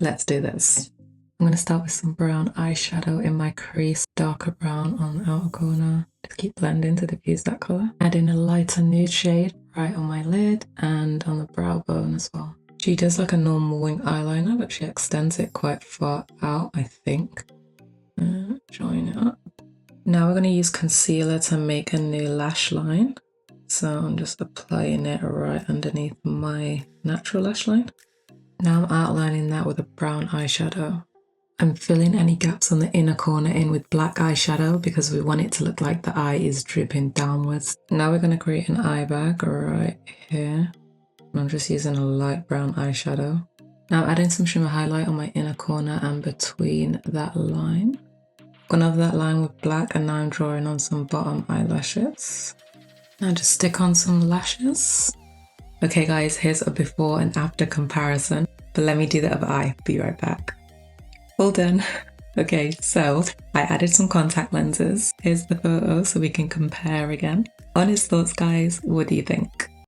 Let's do this. I'm going to start with some brown eyeshadow in my crease, darker brown on the outer corner. Just keep blending to diffuse that colour. Add in a lighter nude shade right on my lid and on the brow bone as well. She does like a normal wing eyeliner, but she extends it quite far out, I think. Join it up. Now we're going to use concealer to make a new lash line. So I'm just applying it right underneath my natural lash line. Now I'm outlining that with a brown eyeshadow. I'm filling any gaps on the inner corner in with black eyeshadow because we want it to look like the eye is dripping downwards. Now we're going to create an eye bag right here. I'm just using a light brown eyeshadow. Now I'm adding some shimmer highlight on my inner corner and between that line. Gone over that line with black and now I'm drawing on some bottom eyelashes. Now just stick on some lashes. Okay guys, here's a before and after comparison, but let me do the other eye. Be right back. All done. Okay, so I added some contact lenses. Here's the photo so we can compare again. Honest thoughts guys, what do you think?